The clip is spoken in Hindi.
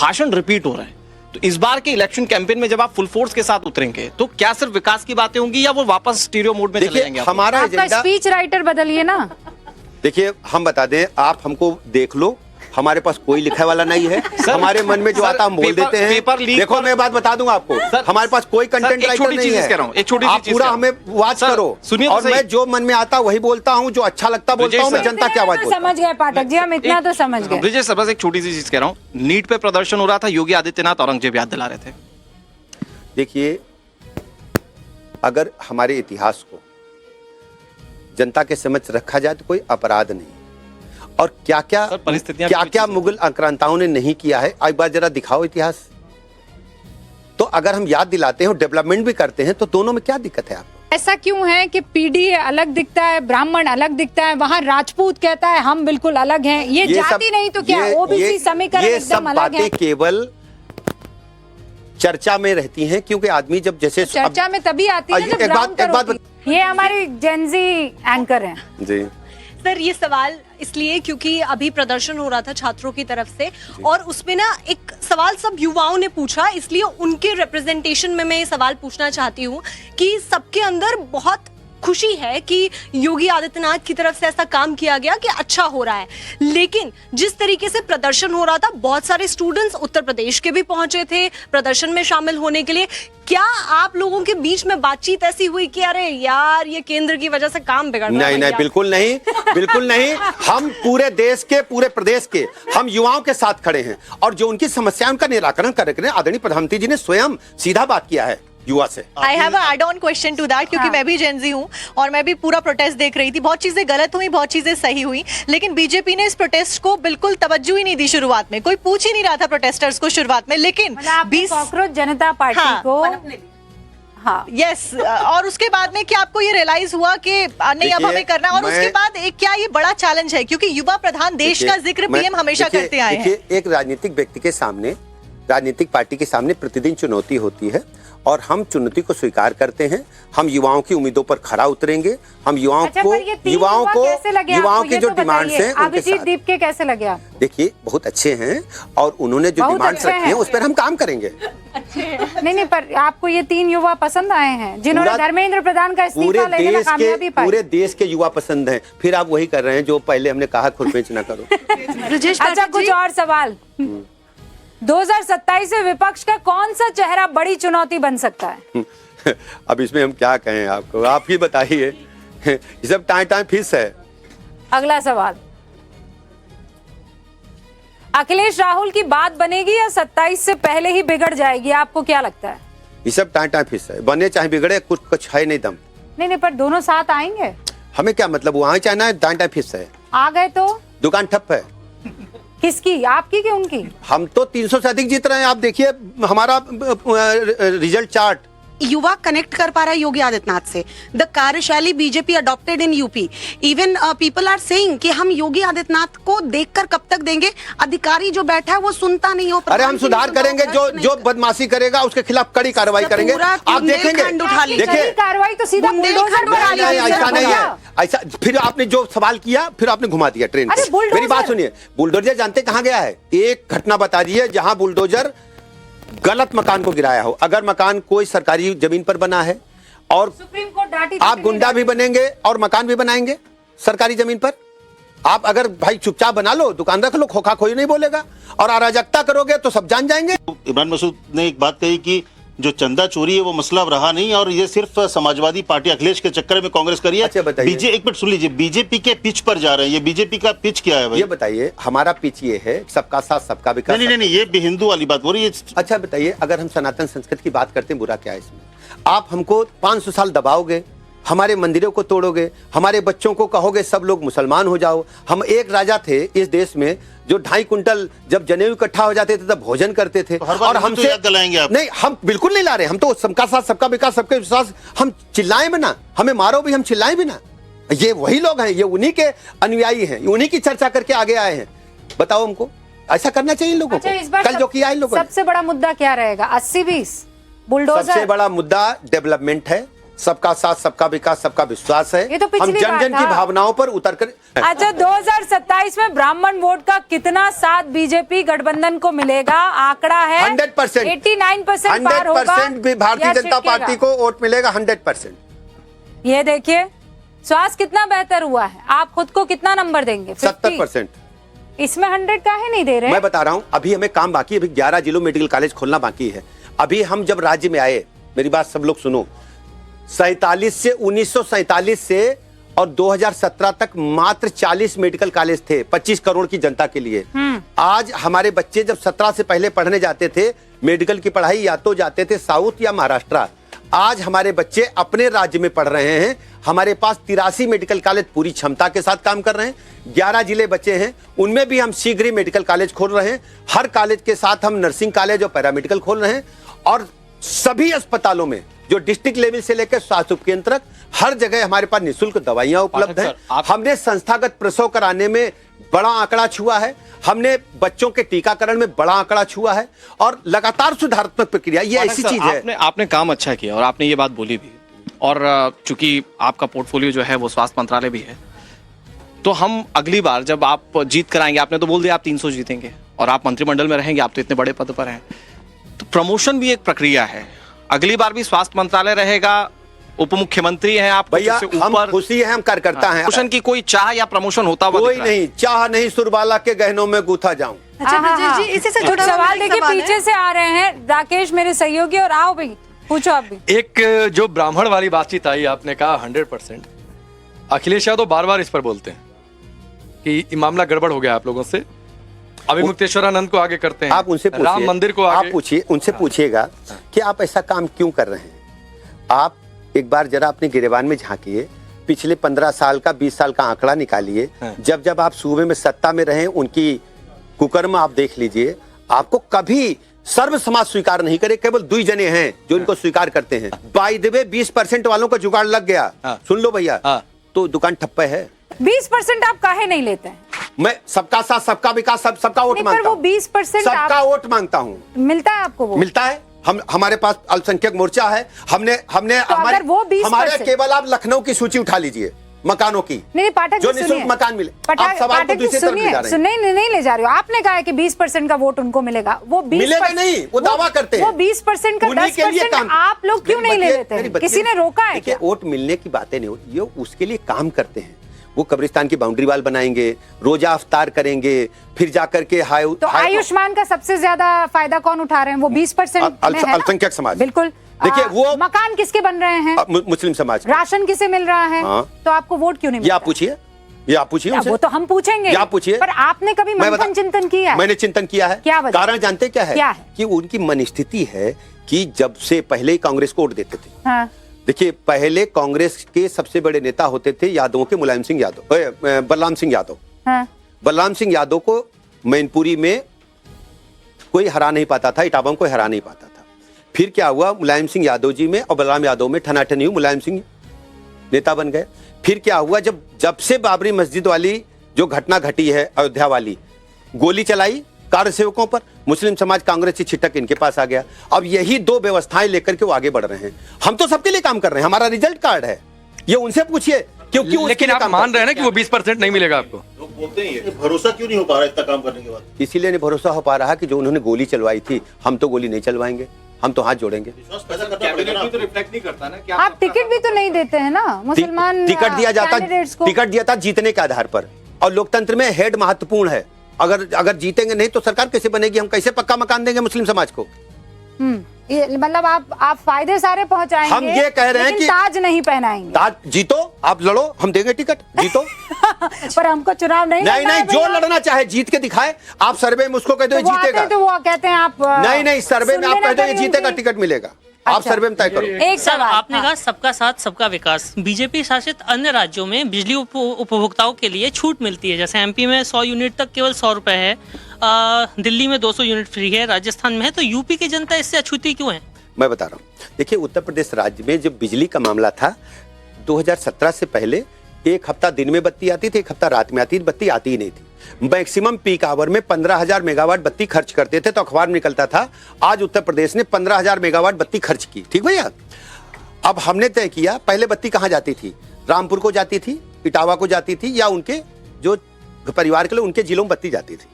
भाषण रिपीट हो रहे हैं। तो इस बार के इलेक्शन कैंपेन में जब आप फुल फोर्स के साथ उतरेंगे तो क्या सिर्फ विकास की बातें होंगी या वो वापस स्टीरियो मोड में चले जाएंगे? हमारा आपका स्पीच राइटर बदलिए ना। देखिए, हम बता दें, आप हमको देख लो, हमारे पास कोई लिखने वाला नहीं है। हमारे मन में जो आता हम बोल देते हैं। देखो, मैं बात बता दूंगा आपको, हमारे पास कोई कंटेंट राइटर नहीं है। आप पूरा हमें वाच करो, और मैं जो मन में आता वही बोलता हूँ, जो अच्छा लगता बोलता हूँ। मैं जनता क्या बात बोलता हूं। समझ गए पाठक जी, हम इतना तो समझ गए। ब्रिजेश सर, बस एक छोटी सी चीज कह रहा हूँ, नीट पे प्रदर्शन हो रहा था, योगी आदित्यनाथ औरंगजेब याद दिला रहे थे। देखिए, अगर हमारे इतिहास को जनता के समक्ष रखा जाए तो कोई अपराध नहीं, और क्या क्या मुगल आक्रांताओं ने नहीं किया है, एक बार जरा दिखाओ इतिहास। तो अगर हम याद दिलाते हैं, डेवलपमेंट भी करते हैं, तो दोनों में क्या दिक्कत है आपको? ऐसा क्यों है कि पीडीए अलग दिखता है, ब्राह्मण अलग दिखता है, वहाँ राजपूत कहता है हम बिल्कुल अलग हैं, ये जाति नहीं तो क्या ओबीसी समीकरण एकदम अलग है। केवल चर्चा में रहती हैं, क्योंकि आदमी जब जैसे चर्चा में तभी आती है जब ग्राउंड पर। ये हमारी जेनजी एंकर हैं जी। सर, ये सवाल इसलिए क्योंकि अभी प्रदर्शन हो रहा था छात्रों की तरफ से, और उसमें ना एक सवाल सब युवाओं ने पूछा, इसलिए उनके रिप्रेजेंटेशन में मैं ये सवाल पूछना चाहती हूँ कि सबके अंदर बहुत खुशी है कि योगी आदित्यनाथ की तरफ से ऐसा काम किया गया कि अच्छा हो रहा है, लेकिन जिस तरीके से प्रदर्शन हो रहा था, बहुत सारे स्टूडेंट्स उत्तर प्रदेश के भी पहुंचे थे प्रदर्शन में शामिल होने के लिए। क्या आप लोगों के बीच में बातचीत ऐसी हुई कि अरे यार, ये केंद्र की वजह से काम बिगड़ रहा है? नहीं, बिल्कुल नहीं, बिल्कुल नहीं। हम पूरे देश के, पूरे प्रदेश के हम युवाओं के साथ खड़े हैं, और जो उनकी समस्या उनका निराकरण कर रहे हैं। आदरणीय प्रधानमंत्री जी ने स्वयं सीधा बात किया है युवा से। I have add on question to that, क्योंकि मैं भी जेनजी हूँ और मैं भी पूरा प्रोटेस्ट देख रही थी। बहुत चीजें गलत हुई, बहुत चीजें सही हुई, लेकिन बीजेपी ने इस प्रोटेस्ट को बिल्कुल तवज्जो ही नहीं दी। शुरुआत में कोई पूछ ही नहीं रहा था प्रोटेस्टर्स को शुरुआत में, लेकिन 20 कॉकरोच जनता पार्टी को हाँ यस, और उसके बाद में क्या आपको ये रियलाइज हुआ कि नहीं अब हमें करना, और उसके बाद एक क्या ये बड़ा चैलेंज है, क्योंकि युवा प्रधान देश का जिक्र पीएम हमेशा करते आए हैं। एक राजनीतिक व्यक्ति के सामने, राजनीतिक पार्टी के सामने प्रतिदिन चुनौती होती है, और हम चुनौती को स्वीकार करते हैं। हम युवाओं की उम्मीदों पर खरा उतरेंगे। हम युवाओं की जो डिमांड्स हैं उनके साथ। दीप के कैसे लगे आप? देखिए, बहुत अच्छे हैं, और उन्होंने जो डिमांड्स रखी हैं उस पर हम काम करेंगे। नहीं, पर आपको ये 3 युवा पसंद आए हैं जिन्होंने धर्मेंद्र प्रधान का इस्तीफा लेने में कामयाबी पाई? पूरे देश के युवा पसंद हैं। फिर आप वही कर रहे हैं जो पहले हमने कहा, खुरपेच ना करो। अच्छा, कुछ और सवाल। 2027 में विपक्ष का कौन सा चेहरा बड़ी चुनौती बन सकता है? अब इसमें हम क्या कहें आपको, आप ही बताइए। ये सब टाइम फिक्स है। अगला सवाल, अखिलेश राहुल की बात बनेगी या 27 से पहले ही बिगड़ जाएगी? आपको क्या लगता है? ये सब टाइम फिक्स है, बने चाहे बिगड़े, कुछ है नहीं दम। नहीं, पर दोनों साथ आएंगे। हमें क्या मतलब, वहां चाहना है, टाइम फिक्स है। आ गए तो दुकान ठप है। किसकी, आपकी कि उनकी? हम तो 300 से अधिक जीत रहे हैं। आप देखिए हमारा रिजल्ट चार्ट। युवा कनेक्ट कर पा रहा है योगी आदित्यनाथ से। द कार्यशैली BJP adopted in UP. Even people are saying कि हम योगी आदित्यनाथ को देखकर कब तक देंगे? अधिकारी जो बैठा है वो सुनता नहीं हो। अरे हम सुधार करेंगे, जो बदमाशी करेगा उसके खिलाफ कड़ी कार्रवाई करेंगे। आप देखेंगे, देखिए कार्रवाई तो सीधा ऐसा नहीं है। ऐसा फिर आपने जो सवाल किया, फिर आपने घुमा दिया ट्रेन को। मेरी बात सुनिए, बुलडोजर जानते कहाँ गया है? एक घटना बता दीजिए जहां बुलडोजर गलत मकान को गिराया हो। अगर मकान कोई सरकारी जमीन पर बना है, और सुप्रीम कोर्ट डांटी, आप गुंडा भी बनेंगे और मकान भी बनाएंगे सरकारी जमीन पर। आप अगर भाई चुपचाप बना लो, दुकान रख लो, खोखा कोई नहीं बोलेगा, और अराजकता करोगे तो सब जान जाएंगे। इमरान मसूद ने एक बात कही कि जो चंदा चोरी है वो मसला अब रहा नहीं, और ये सिर्फ समाजवादी पार्टी अखिलेश के चक्कर में कांग्रेस करी है। अच्छा बताइए, एक मिनट सुन लीजिए, बीजेपी के पिच पर जा रहे हैं। ये बीजेपी का पिच क्या है भाई? ये बताइए। हमारा पिच ये है, सबका साथ सबका विकास। नहीं, ये भी हिंदू वाली बात बोल रही है। अच्छा बताइए, अगर हम सनातन संस्कृति की बात करते हैं, बुरा क्या है इसमें? आप हमको 500 साल दबाओगे, हमारे मंदिरों को तोड़ोगे, हमारे बच्चों को कहोगे सब लोग मुसलमान हो जाओ। हम एक राजा थे इस देश में जो 2.5 कुंटल जब जनेऊ इकट्ठा हो जाते थे तब भोजन करते थे। और हमसे नहीं, हम बिल्कुल नहीं ला रहे। हम तो सबका साथ सबका विकास, सबके विश्वास। हम चिल्लाएं भी ना, हमें मारो भी, हम चिल्लाएं भी ना। ये वही लोग हैं, ये उन्हीं के अनुयायी हैं, उन्हीं की चर्चा करके आगे आए हैं। बताओ हमको ऐसा करना चाहिए लोगों को। कल जो किया इन लोगों ने। सबसे बड़ा मुद्दा क्या रहेगा? 80-20 बुलडोजर? सबसे बड़ा मुद्दा डेवलपमेंट है, सबका साथ, सबका विकास, सबका विश्वास है। ये तो हम पिछली जन बार जन की था। भावनाओं पर उतर कर अच्छा, 2027 में ब्राह्मण वोट का कितना साथ बीजेपी गठबंधन को मिलेगा? आंकड़ा है 100%, 89% पार होगा 100% भी भारतीय या जनता छिटकेगा? पार्टी को वोट मिलेगा 100%। ये देखिए, स्वास्थ्य कितना बेहतर हुआ है। आप खुद को कितना नंबर देंगे? 70%। इसमें 100 काहे नहीं दे रहे? मैं बता रहा हूं, अभी हमें काम बाकी है, अभी 11 जिलों में मेडिकल कॉलेज खोलना बाकी है। अभी हम जब राज्य में आए, मेरी बात सब लोग सुनो, 1947 से और 2017 तक मात्र 40 मेडिकल कॉलेज थे 25 करोड़ की जनता के लिए। आज हमारे बच्चे जब 17 से पहले पढ़ने जाते थे, मेडिकल की पढ़ाई या तो जाते थे साउथ या महाराष्ट्र। आज हमारे बच्चे अपने राज्य में पढ़ रहे हैं। हमारे पास 83 मेडिकल कॉलेज पूरी क्षमता के साथ काम कर रहे हैं। 11 जिले बचे हैं, उनमें भी हम शीघ्र ही मेडिकल कॉलेज खोल रहे हैं। हर कॉलेज के साथ हम नर्सिंग कॉलेज और पैरामेडिकल खोल रहे हैं। और सभी अस्पतालों में जो डिस्ट्रिक्ट लेवल से लेकर स्वास्थ्य उपकेंद्र तक हर जगह हमारे पास निःशुल्क दवाइयां उपलब्ध हैं। हमने संस्थागत प्रसव कराने में बड़ा आंकड़ा छुआ है। हमने बच्चों के टीकाकरण में बड़ा आंकड़ा छुआ है और लगातार सुधारात्मक प्रक्रिया, ये ऐसी चीज है। आपने काम अच्छा किया और आपने ये बात बोली भी। और चूंकि आपका पोर्टफोलियो जो है वो स्वास्थ्य मंत्रालय भी है, तो हम अगली बार जब आप जीत कर आएंगे, आपने तो बोल दिया आप 300 जीतेंगे और आप मंत्रिमंडल में रहेंगे, आप तो इतने बड़े पद पर हैं, तो प्रमोशन भी एक प्रक्रिया है। अगली बार भी स्वास्थ्य मंत्रालय रहेगा, उप मुख्यमंत्री हैं आप, भैया हम खुशी है, हम कार्यकर्ता हैं। प्रमोशन की कोई चाह या प्रमोशन होता हुआ कोई नहीं, चाह नहीं सुरबाला के गहनों में गूथा जाऊं। अच्छा ब्रजेश जी, इसी से जुड़ा सवाल देखिए, पीछे से आ रहे हैं राकेश मेरे सहयोगी, और आओ भाई पूछो आप भी। एक जो ब्राह्मण वाली बातचीत आई, आपने कहा 100%। अखिलेश यादव बार बार इस पर बोलते हैं कि ये मामला गड़बड़ हो गया आप लोगों से। अभी मुक्तेश्वरानंद को आगे करते हैं, आप उनसे पूछिए, राम मंदिर को आगे, आप पूछिए, उनसे पूछिएगा कि आप ऐसा काम क्यों कर रहे हैं। आप एक बार जरा अपने गिरेबान में झांकिए, पिछले 15 साल का 20 साल का आंकड़ा निकालिए। जब जब आप सूबे में सत्ता में रहे, उनकी कुकर्म आप देख लीजिए। आपको कभी सर्व समाज स्वीकार नहीं करे, केवल 2 जने हैं जो इनको स्वीकार करते हैं। बाय द वे 20% वालों का जुगाड़ लग गया, सुन लो भैया, तो दुकान ठप्पे है। 20% आप काहे नहीं लेते हैं? मैं सबका साथ, सबका विकास, सबका वोट मांगता हूं। 20% सबका वोट मांगता हूं। मिलता है आपको वो? मिलता है। हमारे पास अल्पसंख्यक मोर्चा है। हमने तो हमारे केवल आप लखनऊ की सूची उठा लीजिए मकानों की, नहीं पाठक जो निःशुल्क मकान मिले। आप सवाल को दूसरी तरफ ले जा रहे हैं। नहीं ले जा रहे हो। आपने कहा है कि 20% का वोट उनको मिलेगा, वो 20% मिलेगा नहीं, वो दावा करते हैं। वो 20% का 10% आप लोग क्यों नहीं ले लेते हैं? किसी ने रोका है क्या? वोट मिलने की बातें नहीं होती, ये उसके लिए काम करते हैं। वो कब्रिस्तान की बाउंड्री वाल बनाएंगे, रोजा अफ्तार करेंगे, फिर जाकर के तो आयुष्मान का सबसे ज्यादा फायदा कौन उठा रहे हैं? वो 20% अल्पसंख्यक समाज। बिल्कुल। देखिए वो मकान किसके बन रहे हैं? मुस्लिम समाज। राशन किसे मिल रहा है? तो आपको वोट क्यों नहीं मिलता? ये आप पूछिए वो तो हम पूछेंगे, आप पूछिए। पर आपने कभी मंथन चिंतन किया है? मैंने चिंतन किया है। क्या वजह? कारण जानते क्या है? कि उनकी मनस्थिति है कि जब से पहले ही कांग्रेस को वोट देते थे। हाँ। देखिए, पहले कांग्रेस के सबसे बड़े नेता होते थे यादवों के बलराम सिंह यादव। हाँ। बलराम सिंह यादव को मैनपुरी में कोई हरा नहीं पाता था, इटावा में कोई हरा नहीं पाता था। फिर क्या हुआ, मुलायम सिंह यादव जी में और बलराम यादव में ठनाठनी हुई, मुलायम सिंह नेता बन गए। फिर क्या हुआ, जब से बाबरी मस्जिद वाली जो घटना घटी है, अयोध्या वाली, गोली चलाई कार्यसेवकों पर, मुस्लिम समाज कांग्रेस से छिटक इनके पास आ गया। अब यही 2 व्यवस्थाएं लेकर के वो आगे बढ़ रहे हैं। हम तो सबके लिए काम कर रहे हैं, हमारा रिजल्ट कार्ड है, ये उनसे पूछिए क्यों। लेकिन आप मान रहे हैं ना कि वो 20% नहीं मिलेगा आपको? लोग बोलते हैं, भरोसा क्यों नहीं हो पा रहा इतना काम करने के बाद? इसीलिए नहीं भरोसा हो पा रहा कि जो उन्होंने गोली चलवाई थी, हम तो गोली नहीं चलवाएंगे, हम तो हाथ जोड़ेंगे। आप टिकट भी तो नहीं देते हैं ना मुसलमान टिकट दिया जाता जीतने के आधार पर, और लोकतंत्र में हेड महत्वपूर्ण है। अगर जीतेंगे नहीं तो सरकार कैसे बनेगी? हम कैसे पक्का मकान देंगे मुस्लिम समाज को? मतलब आप फायदे सारे पहुंचाएंगे, हम ये कह रहे हैं कि ताज नहीं पहनाएंगे। ताज जीतो, आप लड़ो, हम देंगे टिकट, जीतो। पर हमको चुनाव नहीं जो लड़ना चाहे जीत के दिखाए। आप सर्वे में उसको कह दो जीतेगा, तो वो कहते हैं आप नहीं सर्वे में आप कह दो जीतेगा, टिकट मिलेगा। आप सर्वे में तय करो। एक सर, आपने कहा सबका साथ सबका विकास। बीजेपी शासित अन्य राज्यों में बिजली उपभोक्ताओं के लिए छूट मिलती है, जैसे एमपी में 100 यूनिट तक केवल 100 रुपए है, दिल्ली में 200 यूनिट फ्री है, राजस्थान में है, तो यूपी की जनता इससे अछूती क्यों है? मैं बता रहा हूँ, देखिए उत्तर प्रदेश राज्य में जब बिजली का मामला था 2017 से पहले, 1 हफ्ता दिन में बत्ती आती थी, 1 हफ्ता रात में आती थी, बत्ती आती ही नहीं थी। मैक्सिमम पीक आवर में 15,000 मेगावाट बत्ती खर्च करते थे तो अखबार में निकलता था आज उत्तर प्रदेश ने 15,000 मेगावाट बत्ती खर्च की। ठीक भैया, अब हमने तय किया, पहले बत्ती कहाँ जाती थी? रामपुर को जाती थी, इटावा को जाती थी, या उनके जो परिवार के लोग उनके जिलों में बत्ती जाती थी।